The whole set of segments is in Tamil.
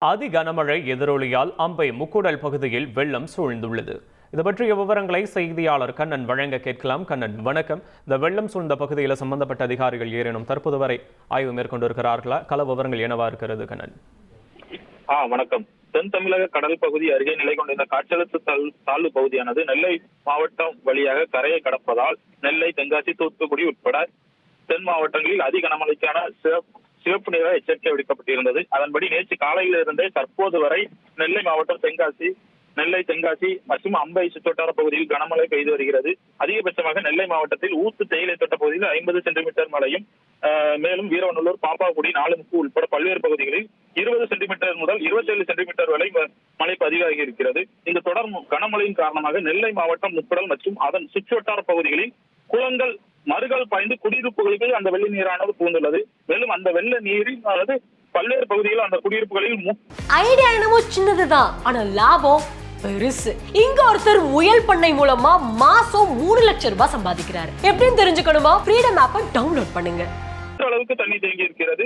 அதி கனமழை எதிரொலியால் அம்பை முக்கூடல் பகுதியில் வெள்ளம் சூழ்ந்துள்ளது. இது பற்றிய விவரங்களை செய்தியாளர் கண்ணன் வழங்க கேட்கலாம். கண்ணன், வணக்கம். இந்த வெள்ளம் சூழ்ந்த பகுதியில் சம்பந்தப்பட்ட அதிகாரிகள் ஏறேனும் தற்போது வரை ஆய்வு மேற்கொண்டிருக்கிறார்களா? கள விவரங்கள் என்னவா இருக்கிறது கண்ணன்? வணக்கம். தென் தமிழக கடல் பகுதி அருகே நிலை கொண்டிருந்த காற்றழுத்த தாழ்வு பகுதியானது நெல்லை மாவட்டம் வழியாக கரையை கடப்பதால் நெல்லை, தென்காசி, தூத்துக்குடி உட்பட தென் மாவட்டங்களில் அதிக கனமழைக்கான சிவப்பு நிற எச்சரிக்கை விடுக்கப்பட்டிருந்தது. அதன்படி நேற்று காலையிலிருந்தே தற்போது வரை நெல்லை மாவட்டம் நெல்லை, தென்காசி மற்றும் அம்பை சுற்றுவட்டார பகுதியில் கனமழை பெய்து வருகிறது. அதிகபட்சமாக நெல்லை மாவட்டத்தில் ஊத்து தேயிலை தோட்ட பகுதியில் 50 சென்டிமீட்டர் மழையும், மேலும் வீரவநல்லூர், பாப்பாக்குடி, நாலுமுக்கு உட்பட பல்வேறு பகுதிகளில் 20 சென்டிமீட்டர் முதல் 27 சென்டிமீட்டர் வரை மழை பதிவாகி இருக்கிறது. இந்த தொடர் கனமழையின் காரணமாக நெல்லை மாவட்டம் முப்படல் மற்றும் அதன் சுற்றுவட்டார பகுதிகளில் குளங்கள், மறுகள் பாய்ந்து குடியிருப்புகளுக்கு அந்த வெள்ள நீரானது புகுந்துள்ளது. மேலும் அந்த வெள்ள நீரில் பல்வேறு பகுதிகளில் அந்த குடியிருப்புகளில் ஐடியா என்னமோ சின்னதுதான், ஆனா லாபம் பெருசு. இங்க ஒருத்தர் முயல் பண்ணை மூலமா மாசம் 3 லட்சம் ரூபாய் சம்பாதிக்கிறாரு. எப்படின்னு தெரிஞ்சுக்கணுமா? ஃப்ரீடம் ஆப்பை டவுன்லோட் பண்ணுங்க. அளவுக்கு தண்ணி தேங்கி இருக்கிறது.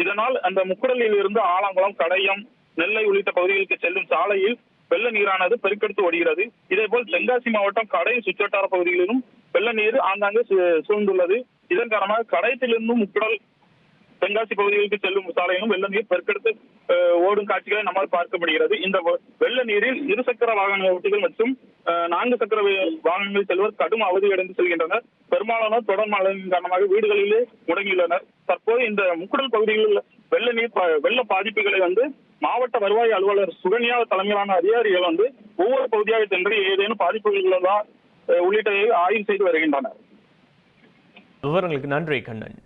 இதனால் அந்த முக்குடலில் இருந்து ஆலங்குளம், கடையம், நெல்லை உள்ளிட்ட பகுதிகளுக்கு செல்லும் சாலையில் வெள்ள நீரானது பெருக்கெடுத்து ஓடுகிறது. இதேபோல் தென்காசி மாவட்டம் கடையம் சுற்றுவட்டார பகுதிகளிலும் வெள்ள நீர் ஆங்காங்கே சூழ்ந்துள்ளது. இதன் காரணமாக கடையத்திலிருந்தும் முக்குடல், தென்காசி பகுதிகளுக்கு செல்லும் சாலையிலும் வெள்ள நீர் பெருக்கெடுத்து ஓடும் காட்சிகளை நம்மால் பார்க்க முடிகிறது. இந்த வெள்ள நீரில் இருசக்கர வாகன ஓட்டிகள் மற்றும் 4 சக்கர வாகனங்கள் செல்வர் கடும் அவதியடைந்து செல்கின்றனர். பெரும்பாலானோர் தொடர் மழையின் காரணமாக வீடுகளிலே முடங்கியுள்ளனர். தற்போது இந்த முக்குடல் பகுதிகளில் வெள்ள பாதிப்புகளை மாவட்ட வருவாய் அலுவலர் சுகன்யா தலைமையிலான அதிகாரிகள் ஒவ்வொரு பகுதியாக சென்று ஏதேனும் பாதிப்புகள் உள்ளதா உள்ளிட்டவை ஆய்வு செய்து வருகின்றனர். விவரங்களுக்கு நன்றி கண்ணன்.